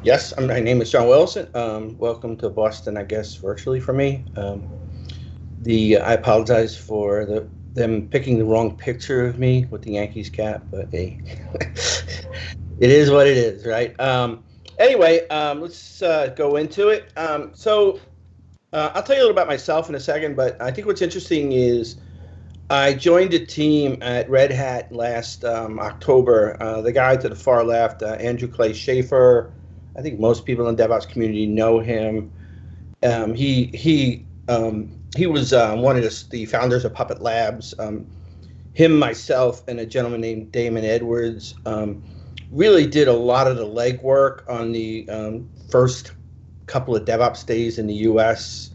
Yes, my name is John Wilson. Welcome to Boston, I guess, virtually for me. I apologize for them picking the wrong picture of me with the Yankees cap, but hey, it is what it is, right? Anyway, let's go into it. I'll tell you a little about myself in a second, but I think what's interesting is I joined a team at Red Hat last October. The guy to the far left, Andrew Clay Schaefer. I think most people in the DevOps community know him. He was one of the founders of Puppet Labs. Him, myself, and a gentleman named Damon Edwards really did a lot of the legwork on the first couple of DevOps days in the U.S.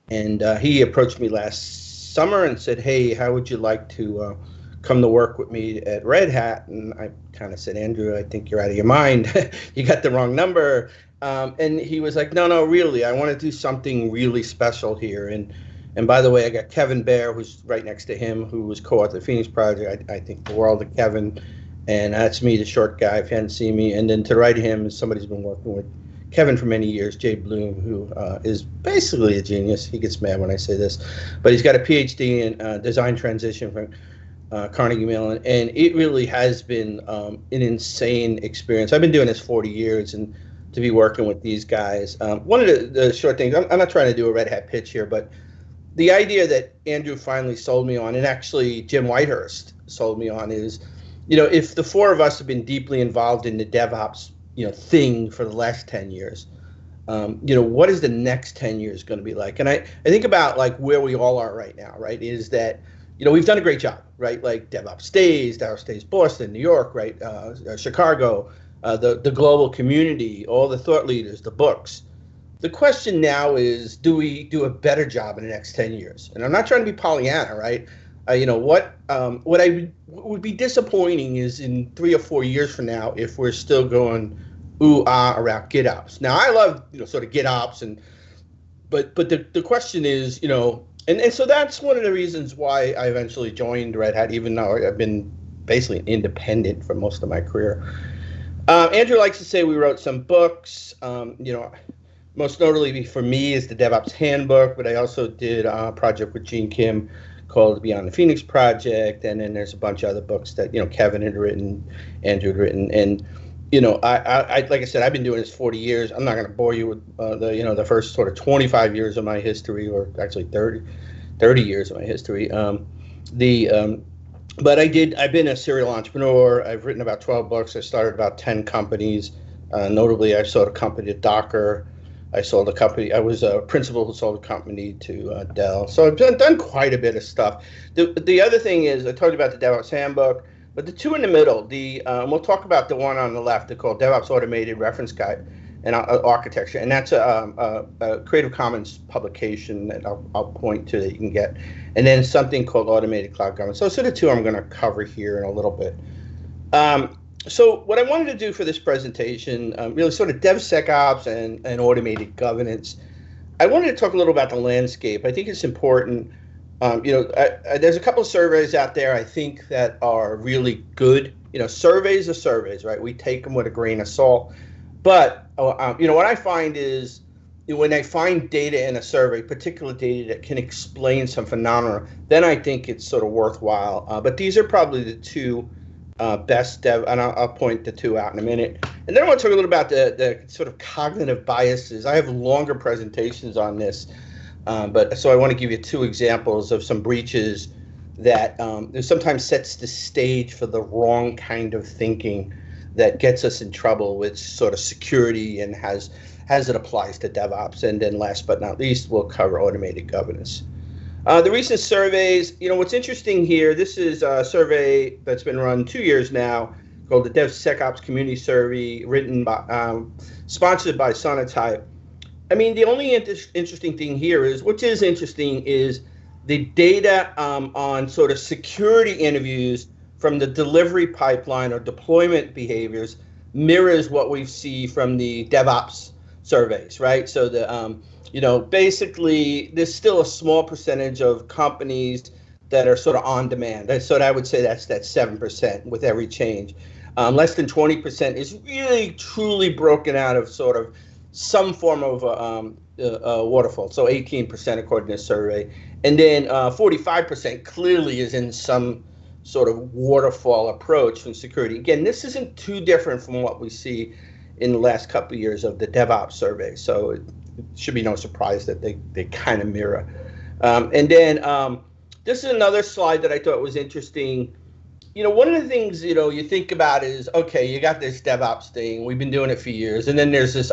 And he approached me last summer and said, "Hey, how would you like to come to work with me at Red Hat?" And I kind of said, "Andrew, I think you're out of your mind. You got the wrong number." And he was like, "No, really, I want to do something really special here." And by the way, I got Kevin Baer, who's right next to him, who was co-author of the Phoenix Project. I think the world of Kevin, and that's me, the short guy, if you hadn't seen me. And then to right of him is somebody who's been working with Kevin for many years, Jay Bloom, who is basically a genius. He gets mad when I say this, but he's got a PhD in design transition from Carnegie Mellon, and it really has been an insane experience. I've been doing this 40 years, and to be working with these guys. One of the short things, I'm not trying to do a Red Hat pitch here, but the idea that Andrew finally sold me on, and actually Jim Whitehurst sold me on, is, if the four of us have been deeply involved in the DevOps, thing for the last 10 years, what is the next 10 years going to be like? And I think about like where we all are right now, right, is that, we've done a great job, right? Like DevOps Days, DevOps Days Boston, New York, right? Chicago, the global community, all the thought leaders, the books. The question now is, do we do a better job in the next 10 years? And I'm not trying to be Pollyanna, right? What I would be disappointing is in 3 or 4 years from now, if we're still going ooh ah around GitOps. Now I love sort of GitOps, but the question is, and so that's one of the reasons why I eventually joined Red Hat, even though I've been basically independent for most of my career. Andrew likes to say we wrote some books. Most notably for me is the DevOps Handbook, but I also did a project with Gene Kim called Beyond the Phoenix Project, and then there's a bunch of other books that Kevin had written, Andrew had written, and I like I said, I've been doing this 40 years. I'm not going to bore you with the first sort of 25 years of my history, or actually 30 years of my history. But I've been a serial entrepreneur. I've written about 12 books. I started about 10 companies. Notably, I sold a company to Docker. I sold a company. I was a principal who sold a company to Dell. So I've done quite a bit of stuff. The other thing is, I told you about the DevOps Handbook, but the two in the middle, we'll talk about the one on the left, they're called DevOps Automated Reference Guide and Architecture, and that's a Creative Commons publication that I'll point to that you can get, and then something called Automated Cloud Governance. So the two I'm going to cover here in a little bit. So what I wanted to do for this presentation, really sort of DevSecOps and automated governance, I wanted to talk a little about the landscape. I think it's important. There's a couple of surveys out there I think that are really good. Surveys are surveys, right? We take them with a grain of salt. But, what I find is when I find data in a survey, particular data that can explain some phenomena, then I think it's sort of worthwhile. But these are probably the two best dev, and I'll point the two out in a minute. And then I want to talk a little about the sort of cognitive biases. I have longer presentations on this, but so I want to give you two examples of some breaches that sometimes sets the stage for the wrong kind of thinking that gets us in trouble with sort of security and has it applies to DevOps. And then last but not least, we'll cover automated governance. The recent surveys, what's interesting here, this is a survey that's been run 2 years now called the DevSecOps Community Survey, sponsored by Sonatype. I mean, the only interesting thing here is, which is interesting, is the data on sort of security interviews from the delivery pipeline or deployment behaviors mirrors what we see from the DevOps surveys, right? So basically there's still a small percentage of companies that are sort of on demand. So I would say that's 7% with every change. Less than 20% is really truly broken out of sort of some form of waterfall. So 18% according to this survey. And then 45% clearly is in some sort of waterfall approach from security. Again, this isn't too different from what we see in the last couple of years of the DevOps survey. So it should be no surprise that they kind of mirror. And then this is another slide that I thought was interesting. One of the things, you think about is, okay, you got this DevOps thing. We've been doing it for years. And then there's this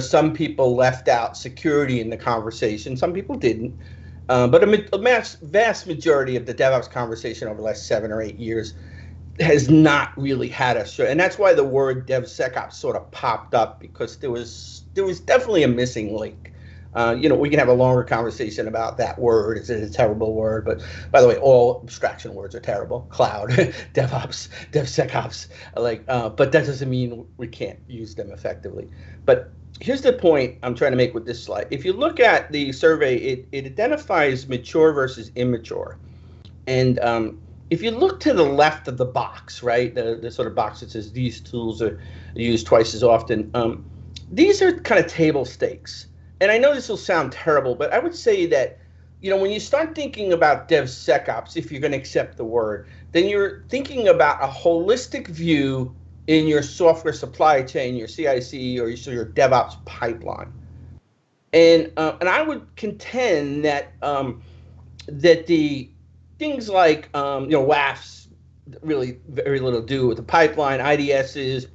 some people left out security in the conversation. Some people didn't. But a vast majority of the DevOps conversation over the last 7 or 8 years has not really had a, and that's why the word DevSecOps sort of popped up, because there was definitely a missing link. We can have a longer conversation about that word. Is it a terrible word? But by the way, all abstraction words are terrible. Cloud, DevOps, DevSecOps, but that doesn't mean we can't use them effectively. But here's the point I'm trying to make with this slide. If you look at the survey, it identifies mature versus immature. And if you look to the left of the box, right, the sort of box that says these tools are used twice as often, these are kind of table stakes. And I know this will sound terrible, but I would say that, when you start thinking about DevSecOps, if you're going to accept the word, then you're thinking about a holistic view in your software supply chain, your CI/CD, or your DevOps pipeline. And I would contend that that the things like WAFs really very little do with the pipeline, IDSs,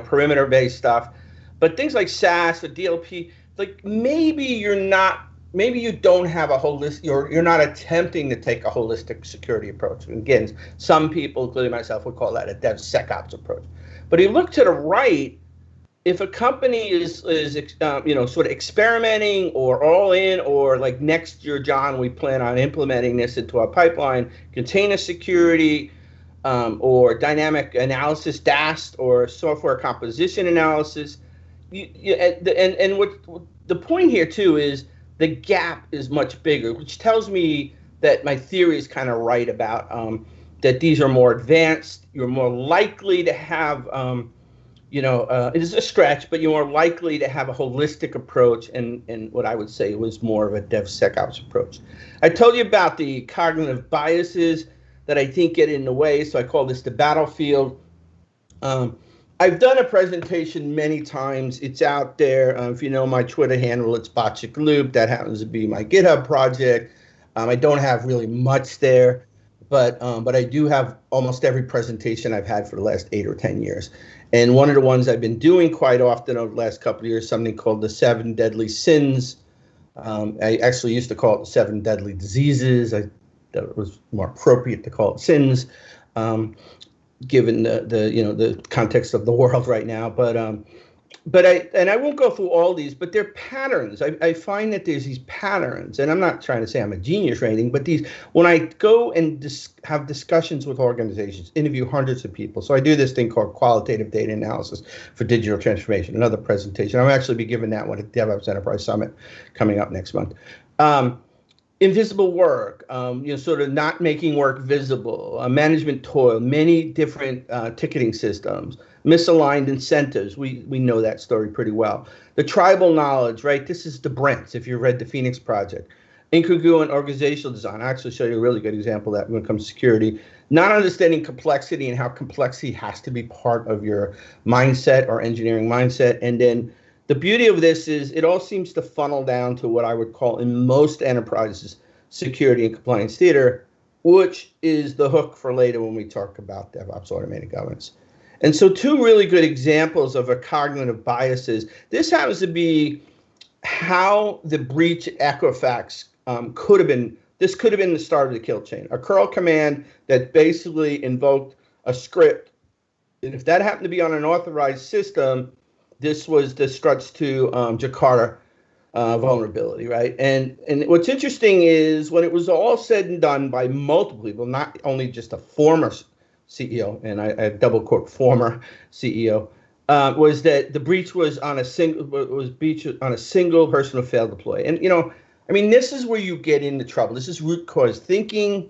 perimeter-based stuff, but things like SaaS or DLP. Like maybe you don't have a holistic, you're not attempting to take a holistic security approach. Again, some people, including myself, would call that a DevSecOps approach. But if you look to the right, if a company is sort of experimenting or all in, or like next year, John, we plan on implementing this into our pipeline, container security, or dynamic analysis, DAST, or software composition analysis. And what the point here too is the gap is much bigger, which tells me that my theory is kind of right about that these are more advanced. You're more likely to have, it is a stretch, but you're more likely to have a holistic approach, and what I would say was more of a DevSecOps approach. I told you about the cognitive biases that I think get in the way, so I call this the battlefield. I've done a presentation many times. It's out there. If you know my Twitter handle, it's Botchick Loop. That happens to be my GitHub project. I don't have really much there, but I do have almost every presentation I've had for the last 8 or 10 years. And one of the ones I've been doing quite often over the last couple of years, something called the 7 Deadly Sins. I actually used to call it the 7 Deadly Diseases. I thought it was more appropriate to call it sins. Given the context of the world right now, but I won't go through all these, but they're patterns. I find that there's these patterns, and I'm not trying to say I'm a genius or anything, but when I go and have discussions with organizations, interview hundreds of people. So I do this thing called qualitative data analysis for digital transformation. Another presentation. I'll actually be giving that one at DevOps Enterprise Summit coming up next month. Invisible work, sort of not making work visible, management toil, many different ticketing systems, misaligned incentives. We know that story pretty well. The tribal knowledge, right? This is the Brents, if you read the Phoenix Project. Incongruent organizational design. I'll actually show you a really good example of that when it comes to security. Not understanding complexity and how complexity has to be part of your mindset or engineering mindset. And then the beauty of this is it all seems to funnel down to what I would call in most enterprises security and compliance theater, which is the hook for later when we talk about DevOps automated governance. And so 2 really good examples of a cognitive biases. This happens to be how the breach at Equifax could have been. This could have been the start of the kill chain. A curl command that basically invoked a script. And if that happened to be on an authorized system, this was the struts to Jakarta vulnerability, right? And what's interesting is when it was all said and done by multiple people, not only just a former CEO, and I double quote former CEO, was that the breach was on a single person who failed deploy. And this is where you get into trouble. This is root cause thinking.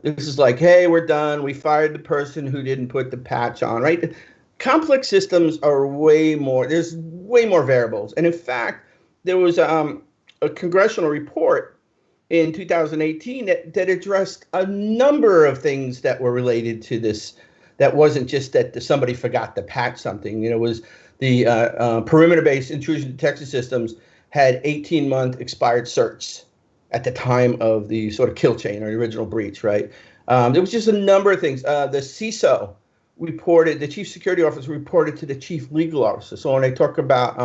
This is like, hey, we're done. We fired the person who didn't put the patch on, right? Complex systems are way more, there's way more variables. And in fact, there was a congressional report in 2018 that addressed a number of things that were related to this. That wasn't just that somebody forgot to patch something. You know, it was the perimeter-based intrusion detection systems had 18-month expired certs at the time of the sort of kill chain or the original breach, right? There was just a number of things. The CISO reported, the chief security officer reported to the chief legal officer. So when they talk about,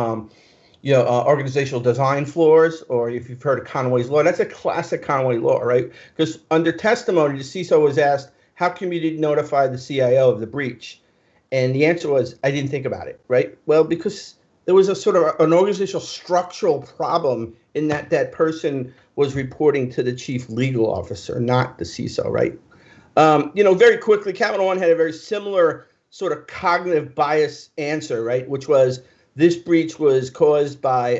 organizational design flaws, or if you've heard of Conway's Law, that's a classic Conway Law, right? Because under testimony, the CISO was asked, how come you didn't notify the CIO of the breach? And the answer was, I didn't think about it, right? Well, because there was a sort of an organizational structural problem in that person was reporting to the chief legal officer, not the CISO, right? Very quickly, Capital One had a very similar sort of cognitive bias answer, right? Which was this breach was caused by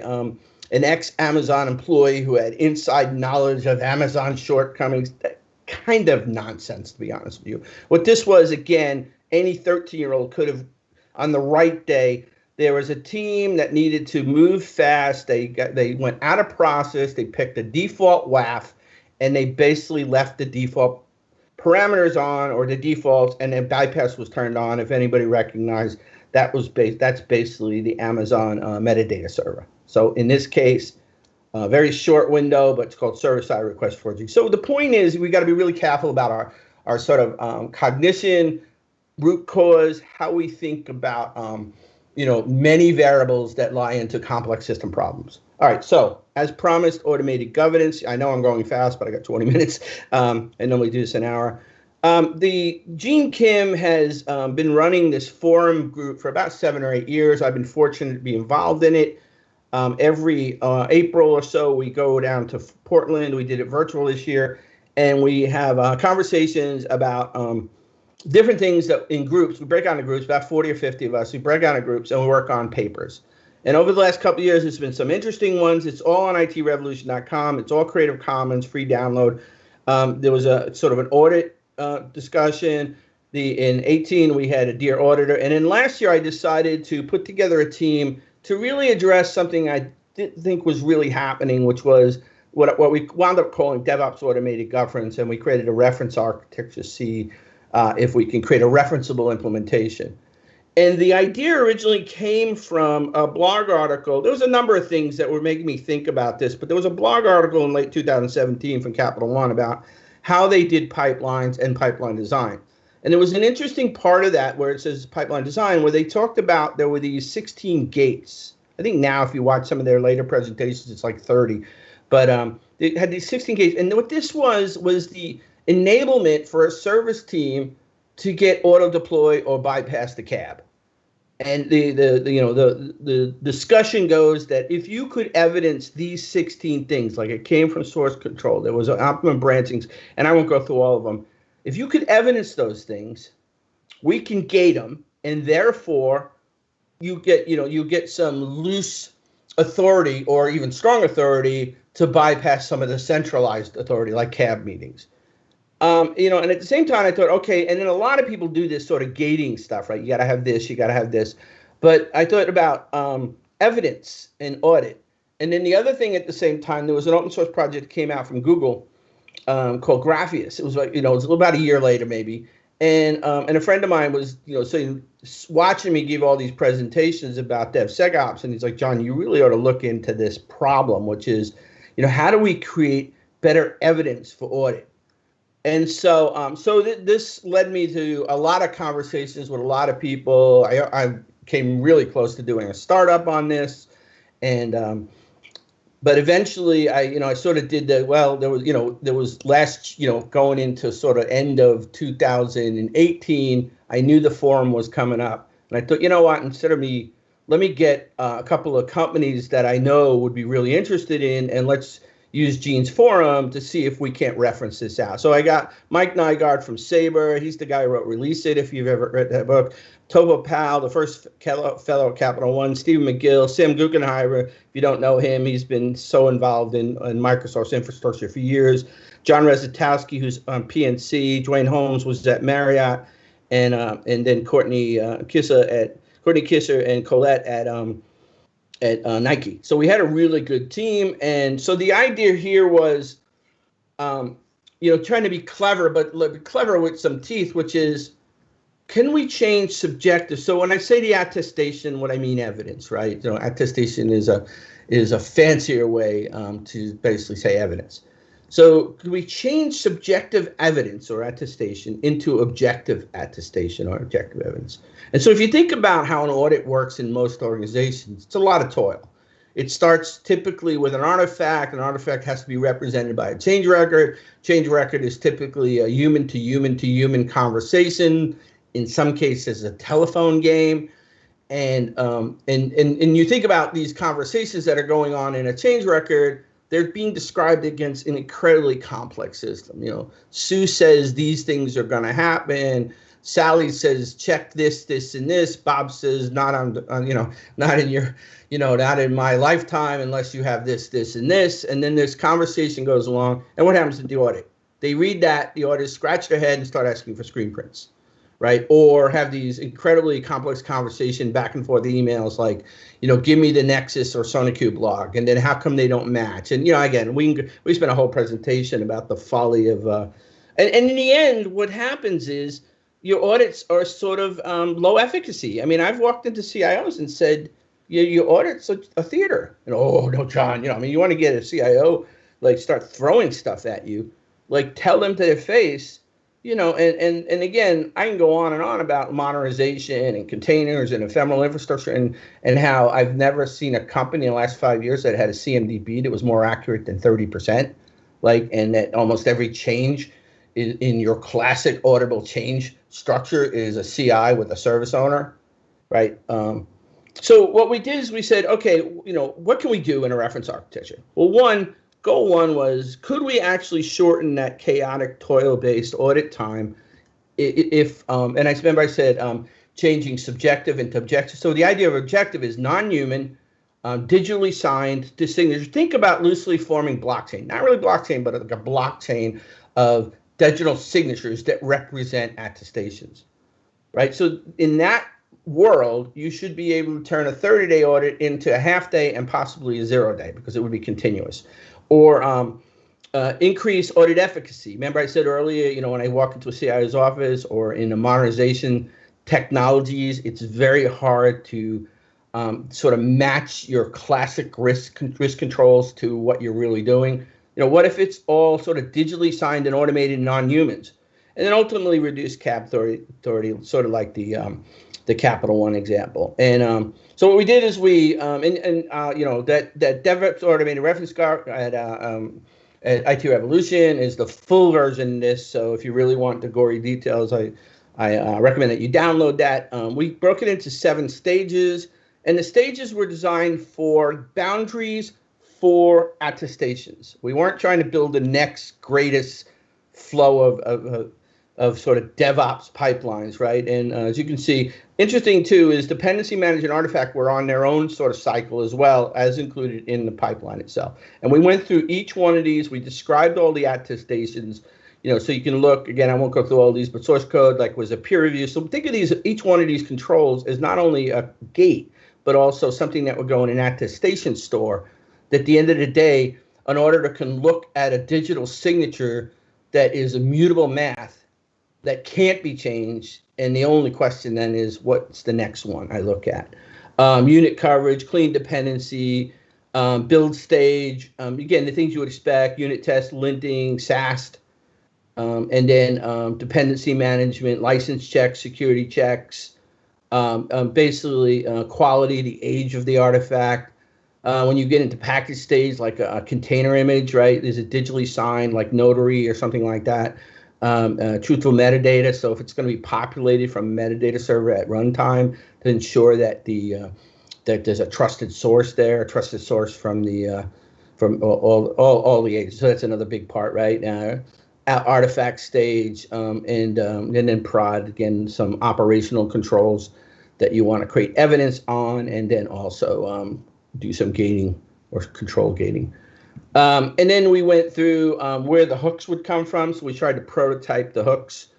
an ex-Amazon employee who had inside knowledge of Amazon shortcomings. Kind of nonsense, to be honest with you. What this was, again, any 13-year-old could have, on the right day, there was a team that needed to move fast. They went out of process. They picked a default WAF, and they basically left the default parameters on, or the defaults, and then bypass was turned on. If anybody recognized that's basically the Amazon metadata server. So in this case, a very short window, but it's called server-side request forgery. So the point is, we got to be really careful about our sort of cognition, root cause, how we think about many variables that lie into complex system problems. All right, so as promised, automated governance. I know I'm going fast, but I got 20 minutes. I normally do this an hour. The Gene Kim has been running this forum group for about 7 or 8 years. I've been fortunate to be involved in it. Every April or so, we go down to Portland. We did it virtual this year, and we have conversations about different things that in groups. We break out into groups, about 40 or 50 of us. We break out into groups, and we work on papers. And over the last couple of years, there's been some interesting ones. It's all on itrevolution.com. It's all Creative Commons, free download. There was a sort of an audit discussion. In 18, we had a Dear Auditor. And then last year, I decided to put together a team to really address something I didn't think was really happening, which was what we wound up calling DevOps automated governance. And we created a reference architecture to see if we can create a referenceable implementation. And the idea originally came from a blog article. There was a number of things that were making me think about this, but there was a blog article in late 2017 from Capital One about how they did pipelines and pipeline design. And there was an interesting part of that where it says pipeline design, where they talked about there were these 16 gates. I think now if you watch some of their later presentations, it's like 30. But they had these 16 gates. And what this was the enablement for a service team to get auto deploy or bypass the cab. And the discussion goes that if you could evidence these 16 things, like it came from source control, there was optimum branchings, and I won't go through all of them. If you could evidence those things, we can gate them, and therefore you get some loose authority or even strong authority to bypass some of the centralized authority, like cab meetings. And at the same time, I thought, okay, and then a lot of people do this sort of gating stuff, right? You got to have this, you got to have this. But I thought about evidence and audit. And then the other thing at the same time, there was an open source project that came out from Google called Grapheus. It was like, it was about a year later maybe. And a friend of mine was, watching me give all these presentations about DevSecOps. And he's like, John, you really ought to look into this problem, which is, how do we create better evidence for audit? And so this led me to a lot of conversations with a lot of people. I came really close to doing a startup on this. And but eventually I sort of did there was going into sort of end of 2018, I knew the forum was coming up. And I thought, you know what, instead of let me get a couple of companies that I know would be really interested in, and let's use Gene's forum to see if we can't reference this out. So I got Mike Nygaard from Sabre. He's the guy who wrote Release It, if you've ever read that book. Tova Powell, the first fellow at Capital One. Stephen McGill, Sam Guggenheimer. If you don't know him, he's been so involved in Microsoft's infrastructure for years. John Rezatowski, who's on PNC. Dwayne Holmes was at Marriott. And then Courtney Kisser and Colette at Nike. So we had a really good team. And so the idea here was, trying to be clever, but clever with some teeth, which is, can we change subjective? So when I say the attestation, what I mean evidence, right? Attestation is a fancier way to basically say evidence. So can we change subjective evidence or attestation into objective attestation or objective evidence? And so if you think about how an audit works in most organizations, it's a lot of toil. It starts typically with an artifact. An artifact has to be represented by a change record. Change record is typically a human to human to human conversation. In some cases, a telephone game. And you think about these conversations that are going on in a change record, they're being described against an incredibly complex system. Sue says these things are going to happen. Sally says check this, this, and this. Bob says not not in your, not in my lifetime unless you have this, this, and this. And then this conversation goes along. And what happens to the audit? They read that, the auditors scratch their head and start asking for screen prints. Right? Or have these incredibly complex conversation back and forth emails like, give me the Nexus or SonarQube log, and then how come they don't match? And, again, we spent a whole presentation about the folly of, and in the end, what happens is your audits are sort of low efficacy. I mean, I've walked into CIOs and said, your audit's a theater. And, oh, no, John, you want to get a CIO, start throwing stuff at you, tell them to their face, and again, I can go on and on about modernization and containers and ephemeral infrastructure and how I've never seen a company in the last 5 years that had a CMDB that was more accurate than 30%, and that almost every change in your classic auditable change structure is a CI with a service owner, right? So what we did is we said, okay, what can we do in a reference architecture? Well, goal one was, could we actually shorten that chaotic toil-based audit time if, and I remember I said changing subjective into objective. So the idea of objective is non-human, digitally signed to signatures. Think about loosely forming blockchain, not really blockchain, but like a blockchain of digital signatures that represent attestations, right? So in that world, you should be able to turn a 30-day audit into a half day and possibly a 0 day because it would be continuous. Or increase audit efficacy. Remember I said earlier, when I walk into a CIO's office or in the modernization technologies, it's very hard to sort of match your classic risk controls to what you're really doing. What if it's all sort of digitally signed and automated non-humans? And then ultimately reduce CAB authority, sort of like the Capital One example. And so what we did is we, that DevOps automated reference guard at IT Revolution is the full version of this. So if you really want the gory details, I recommend that you download that. We broke it into 7 stages, and the stages were designed for boundaries for attestations. We weren't trying to build the next greatest flow of sort of DevOps pipelines, right? And as you can see, interesting too is dependency management and artifact were on their own sort of cycle as well as included in the pipeline itself. And we went through each one of these. We described all the attestations, so you can look, again, I won't go through all these, but source code was a peer review. So think of each one of these controls as not only a gate, but also something that would go in an attestation store that at the end of the day, an auditor can look at a digital signature that is immutable math that can't be changed. And the only question then is, what's the next one I look at? Unit coverage, clean dependency, build stage, again, the things you would expect, unit test, linting, SAST, and then dependency management, license checks, security checks, basically quality, the age of the artifact. When you get into package stage, like a container image, right, there's a digitally signed like Notary or something like that. Truthful metadata, so if it's going to be populated from a metadata server at runtime to ensure that that there's a trusted source there, a trusted source from from all the agents. So that's another big part, right? At artifact stage, and then prod, again, some operational controls that you want to create evidence on, and then also do some gating or control gating. And then we went through where the hooks would come from. So we tried to prototype the hooks.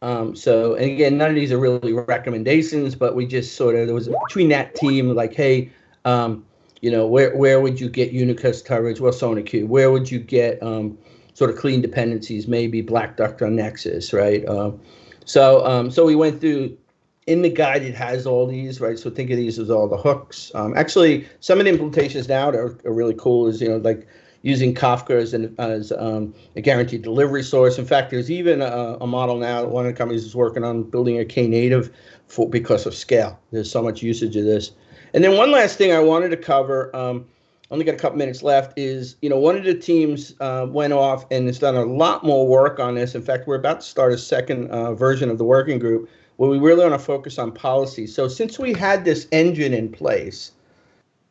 So, and again, none of these are really recommendations, but we just sort of, there was between that team, like, hey, where would you get Unicast coverage? Well, SonarQube. Where would you get sort of clean dependencies? Maybe Black Duck on Nexus, right? So we went through. In the guide, it has all these, right? So think of these as all the hooks. Actually, some of the implementations now that are really cool is, like using Kafka as a guaranteed delivery source. In fact, there's even a model now that one of the companies is working on building a Knative because of scale. There's so much usage of this. And then one last thing I wanted to cover, only got a couple minutes left, is, one of the teams went off and has done a lot more work on this. In fact, we're about to start a second version of the working group where we really want to focus on policy. So since we had this engine in place,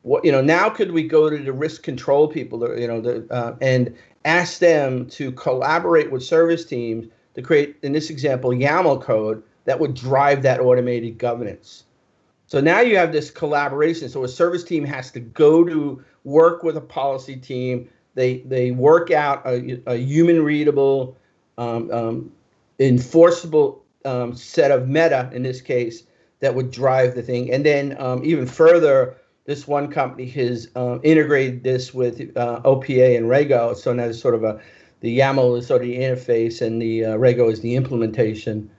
now could we go to the risk control people, and ask them to collaborate with service teams to create, in this example, YAML code that would drive that automated governance. So now you have this collaboration. So a service team has to go to work with a policy team. They work out a human readable, enforceable set of meta, in this case, that would drive the thing. And then even further, this one company has integrated this with OPA and Rego. So now it's sort of the YAML is sort of the interface, and the Rego is the implementation.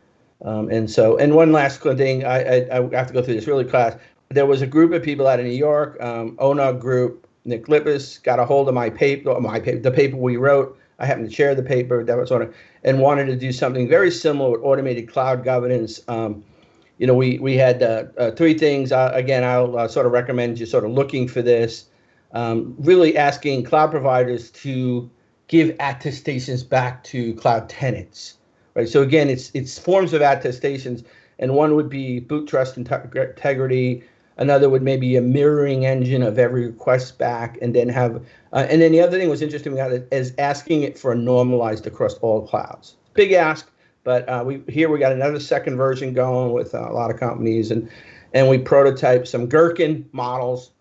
And one last thing, I have to go through this really fast. There was a group of people out of New York, ONUG group, Nick Lippis got a hold of the paper we wrote. I happened to share the paper that was on it, and wanted to do something very similar with automated cloud governance. We had three things. Again, I'll sort of recommend you sort of looking for this. Really asking cloud providers to give attestations back to cloud tenants, right? So again, it's forms of attestations, and one would be boot trust integrity. Another would maybe a mirroring engine of every request back, and then have, and then the other thing was interesting about it is asking it for a normalized across all clouds. Big ask, but we got another second version going with a lot of companies, and we prototyped some Gherkin models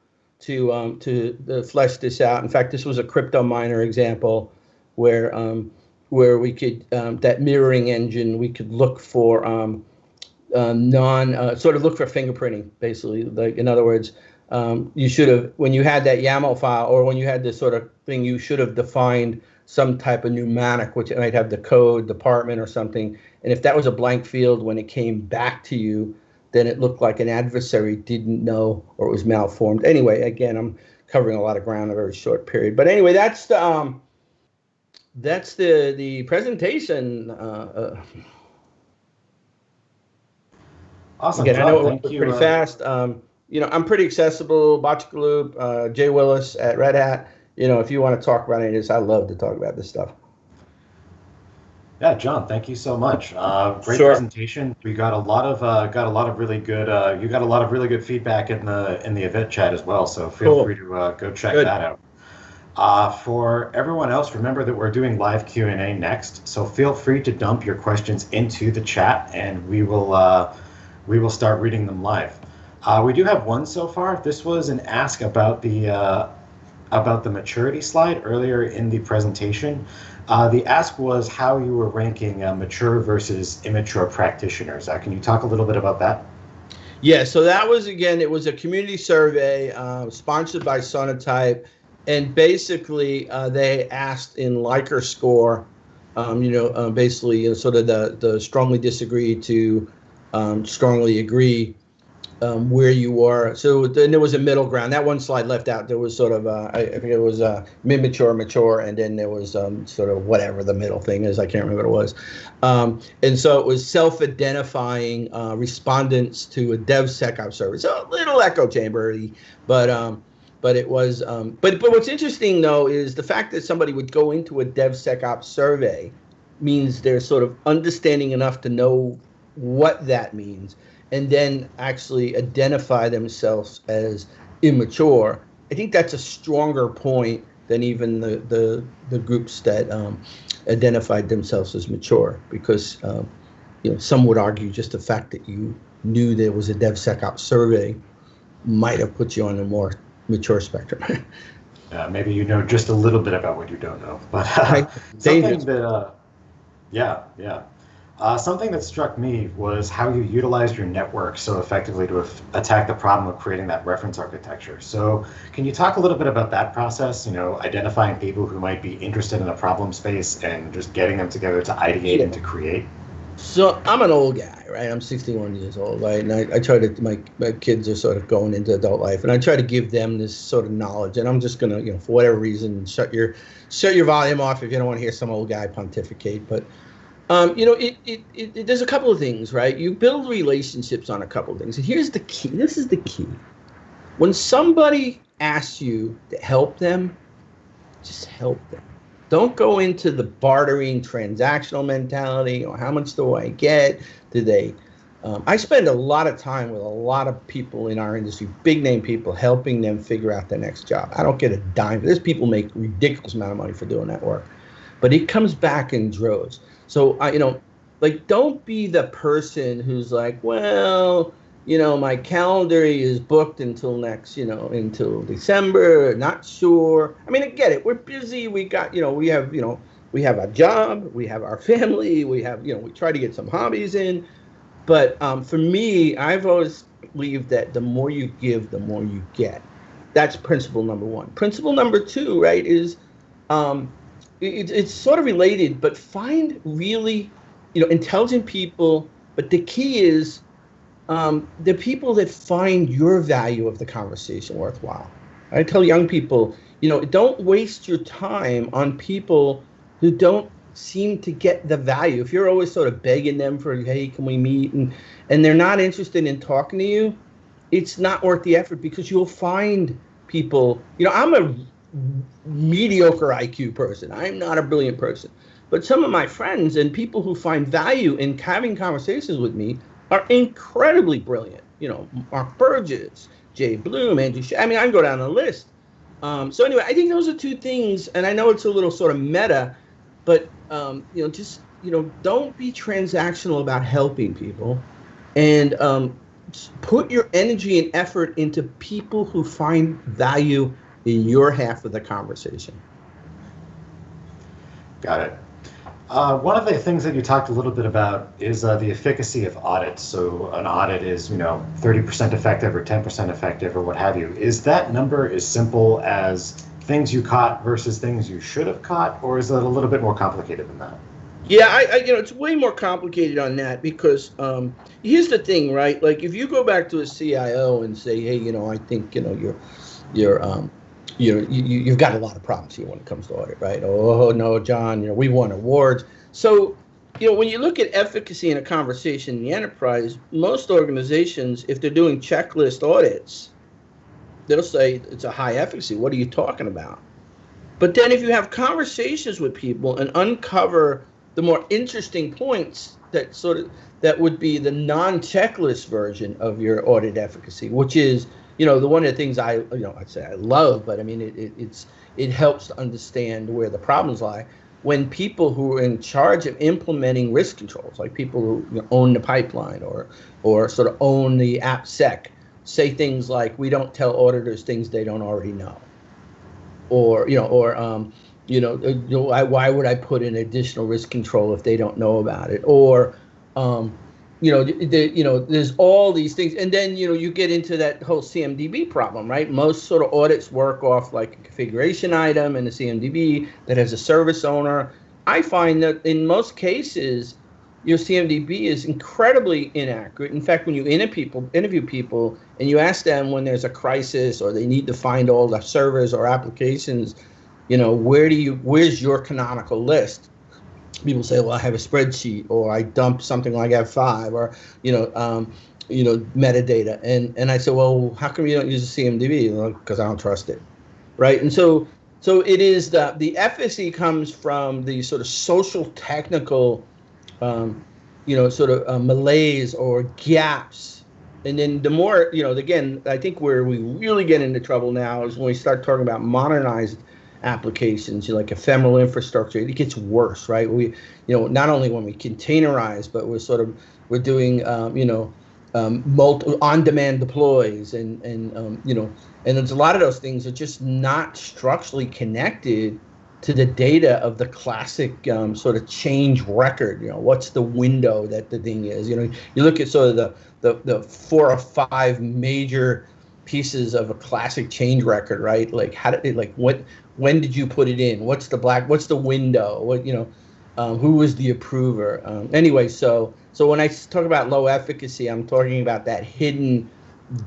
to flesh this out. In fact, this was a crypto miner example where we could that mirroring engine, we could look for sort of look for fingerprinting, basically. Like, in other words, you should have, when you had that YAML file, or when you had this sort of thing, you should have defined some type of mnemonic, which might have the code department or something. And if that was a blank field, when it came back to you, then it looked like an adversary didn't know, or it was malformed. Anyway, again, I'm covering a lot of ground in a very short period. But anyway, that's the presentation. Awesome. Again, I know it went pretty fast. I'm pretty accessible. Botchaloop, Jay Willis at Red Hat. If you want to talk about any of this, I love to talk about this stuff. Yeah, John, thank you so much. Great Sure. presentation. We got a lot of really good. You got a lot of really good feedback in the event chat as well. So feel free to go check that out. For everyone else, remember that we're doing live Q&A next. So feel free to dump your questions into the chat, and we will start reading them live. We do have one so far. This was an ask about the maturity slide earlier in the presentation. The ask was how you were ranking mature versus immature practitioners. Can you talk a little bit about that? Yeah, so that was, again, it was a community survey sponsored by Sonatype, and basically they asked in Likert score, basically sort of the strongly disagree to strongly agree where you are. So then there was a middle ground. That one slide left out. There was sort of I think it was mid-mature, mature, and then there was sort of whatever the middle thing is. I can't remember what it was. And so it was self-identifying respondents to a DevSecOps service. So a little echo chamber-y, but it was. But what's interesting though is the fact that somebody would go into a DevSecOps survey means they're sort of understanding enough to know what that means, and then actually identify themselves as immature. I think that's a stronger point than even the groups that identified themselves as mature, because some would argue just the fact that you knew there was a DevSecOps survey might have put you on a more mature spectrum. Maybe you know just a little bit about what you don't know, but something that struck me was how you utilized your network so effectively to attack the problem of creating that reference architecture. So can you talk a little bit about that process, identifying people who might be interested in a problem space and just getting them together to ideate and to create? So I'm an old guy, right? I'm 61 years old, right? And I try to, my kids are sort of going into adult life, and I try to give them this sort of knowledge. And I'm just going to, for whatever reason, shut your volume off if you don't want to hear some old guy pontificate. But there's a couple of things, right? You build relationships on a couple of things. And here's the key. This is the key. When somebody asks you to help them, just help them. Don't go into the bartering transactional mentality, or how much do I get? I spend a lot of time with a lot of people in our industry, big name people, helping them figure out their next job. I don't get a dime. There's people make ridiculous amount of money for doing that work, but it comes back in droves. So, don't be the person who's like, well, my calendar is booked until until December, not sure. I mean, I get it. We're busy. We got, we have a job, we have our family, we have, we try to get some hobbies in. But for me, I've always believed that the more you give, the more you get. That's principle number one. Principle number two, right, is it's sort of related, but find really, intelligent people. But the key is the people that find your value of the conversation worthwhile. I tell young people, don't waste your time on people who don't seem to get the value. If you're always sort of begging them for, hey, can we meet? And they're not interested in talking to you, it's not worth the effort, because you'll find people, I'm a mediocre IQ person. I'm not a brilliant person. But some of my friends and people who find value in having conversations with me are incredibly brilliant. Mark Burgess, Jay Bloom, Andrew I can go down the list. So anyway, I think those are two things, and I know it's a little sort of meta, but don't be transactional about helping people, and put your energy and effort into people who find value in your half of the conversation. Got it. One of the things that you talked a little bit about is the efficacy of audits. So an audit is, 30% effective or 10% effective or what have you. Is that number as simple as things you caught versus things you should have caught, or is it a little bit more complicated than that? Yeah, it's way more complicated on that, because here's the thing, right? Like, if you go back to a CIO and say, hey, I think, you've got a lot of problems here when it comes to audit, right? Oh, no, John, we won awards. So, when you look at efficacy in a conversation in the enterprise, most organizations, if they're doing checklist audits, they'll say it's a high efficacy. What are you talking about? But then if you have conversations with people and uncover the more interesting points, that would be the non-checklist version of your audit efficacy, which is, the one of the things I'd say I love, but I mean, it helps to understand where the problems lie. When people who are in charge of implementing risk controls, like people who own the pipeline or sort of own the AppSec, say things like, we don't tell auditors things they don't already know, or why would I put in additional risk control if they don't know about it, or there's all these things. And then, you get into that whole CMDB problem, right? Most sort of audits work off like a configuration item in the CMDB that has a service owner. I find that in most cases, your CMDB is incredibly inaccurate. In fact, when you interview people and you ask them when there's a crisis or they need to find all the servers or applications, where's your canonical list? People say, well, I have a spreadsheet, or I dump something like F5, or metadata. And I say, well, how come you don't use a CMDB? Because I don't trust it, right? And so it is the efficacy comes from the sort of social technical, malaise or gaps. And then the more, again, I think where we really get into trouble now is when we start talking about modernized applications, like ephemeral infrastructure. It gets worse, right? Not only when we containerize, but we're doing, on-demand deploys, and there's a lot of those things are just not structurally connected to the data of the classic sort of change record. What's the window that the thing is? You look at sort of the 4 or 5 major pieces of a classic change record, right? Like when did you put it in? What's the window? Who was the approver? Anyway, so when I talk about low efficacy, I'm talking about that hidden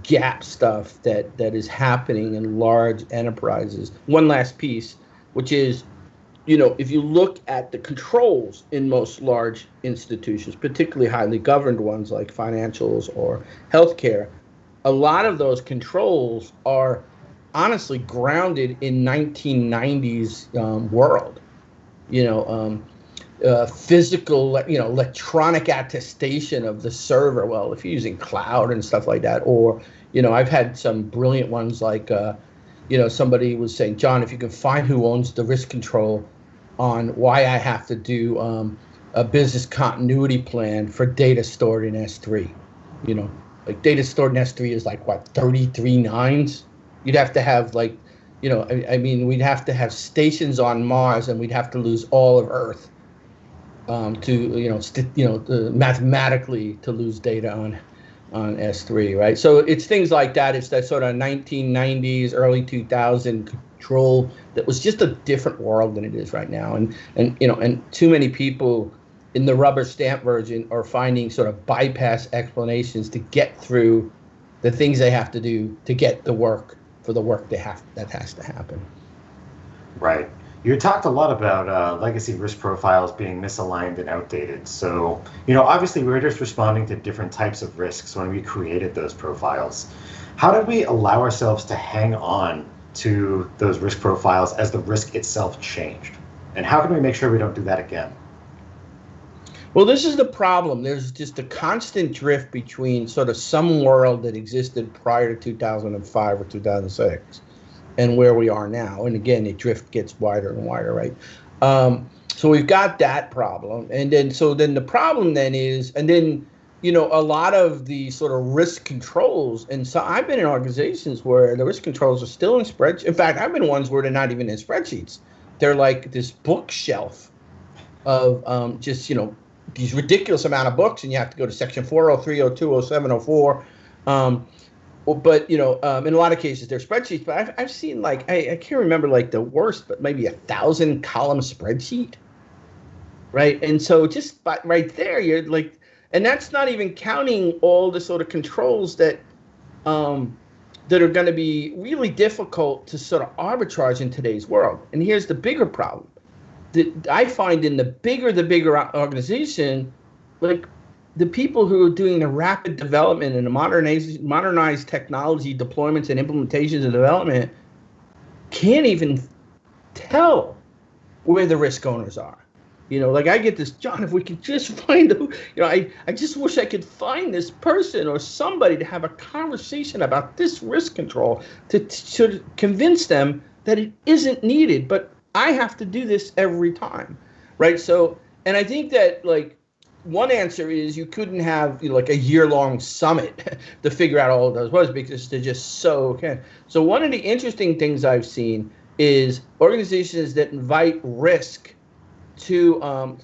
gap stuff that is happening in large enterprises. One last piece, which is, if you look at the controls in most large institutions, particularly highly governed ones like financials or healthcare, a lot of those controls are honestly grounded in 1990s world. Physical, electronic attestation of the server. Well, if you're using cloud and stuff like that, or, I've had some brilliant ones like, somebody was saying, John, if you can find who owns the risk control on why I have to do a business continuity plan for data stored in S3, like data stored in S3 is like what, 33 nines? You'd have to have we'd have to have stations on Mars, and we'd have to lose all of Earth mathematically to lose data on S3, right? So it's things like that. It's that sort of 1990s, early 2000 control that was just a different world than it is right now. And too many people in the rubber stamp version are finding sort of bypass explanations to get through the things they have to do to get the work for the work that has to happen. Right. You talked a lot about legacy risk profiles being misaligned and outdated. So, obviously we're just responding to different types of risks when we created those profiles. How did we allow ourselves to hang on to those risk profiles as the risk itself changed? And how can we make sure we don't do that again? Well, this is the problem. There's just a constant drift between sort of some world that existed prior to 2005 or 2006 and where we are now. And again, the drift gets wider and wider, right? So we've got that problem. And then the problem then is, a lot of the sort of risk controls, and so I've been in organizations where the risk controls are still in spreadsheets. In fact, I've been ones where they're not even in spreadsheets. They're like this bookshelf of these ridiculous amount of books, and you have to go to section 403, 02, 07, 04. But in a lot of cases they're spreadsheets. But I've seen I can't remember the worst, but maybe 1,000 column spreadsheet, right? And so just right there, you're like, and that's not even counting all the sort of controls that are going to be really difficult to sort of arbitrage in today's world. And here's the bigger problem. I find in the bigger organization, the people who are doing the rapid development and the modernized technology deployments and implementations and development can't even tell where the risk owners are. I get this, John, if we could just find I just wish I could find this person or somebody to have a conversation about this risk control to convince them that it isn't needed. But I have to do this every time, right? So, and I think that one answer is you couldn't have a year-long summit to figure out all of those was because they're just so okay. So one of the interesting things I've seen is organizations that invite risk to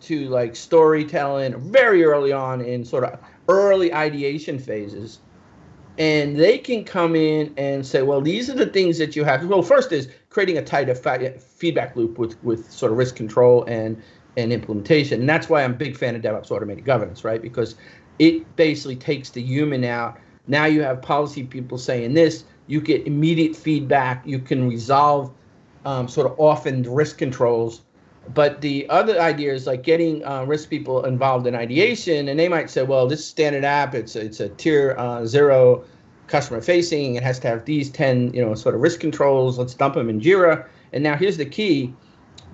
storytelling very early on in sort of early ideation phases. And they can come in and say, well, these are the things that you have to. Well, first is creating a tight feedback loop with sort of risk control and implementation. And that's why I'm a big fan of DevOps automated governance, right? Because it basically takes the human out. Now you have policy people saying this. You get immediate feedback. You can resolve sort of often risk controls. But the other idea is getting risk people involved in ideation, and they might say, well, this standard app, it's a tier 0 customer facing. It has to have these 10, sort of risk controls. Let's dump them in Jira. And now here's the key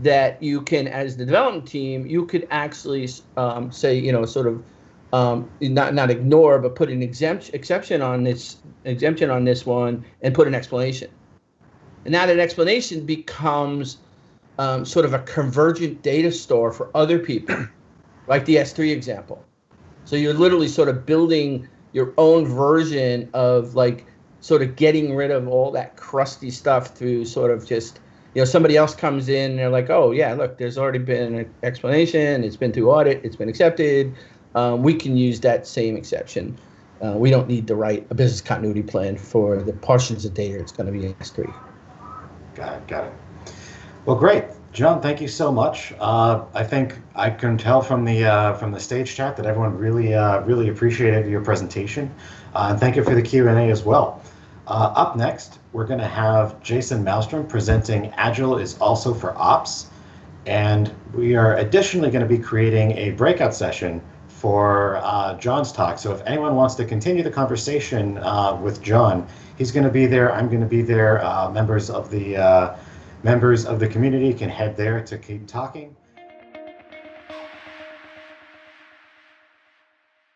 that you can, as the development team, you could actually say, not ignore, but put an exemption on this one and put an explanation. And now that explanation becomes sort of a convergent data store for other people, like the S3 example. So you're literally sort of building your own version of like sort of getting rid of all that crusty stuff through sort of just, somebody else comes in and they're like, oh yeah, look, there's already been an explanation. It's been through audit. It's been accepted. We can use that same exception. We don't need to write a business continuity plan for the portions of data it's going to be S3. Got it. Well, great. John, thank you so much. I think I can tell from the stage chat that everyone really appreciated your presentation. And thank you for the Q&A as well. Up next, we're going to have Jason Malmstrom presenting Agile is also for Ops. And we are additionally going to be creating a breakout session for John's talk. So if anyone wants to continue the conversation with John, he's going to be there. I'm going to be there. Members of the community can head there to keep talking.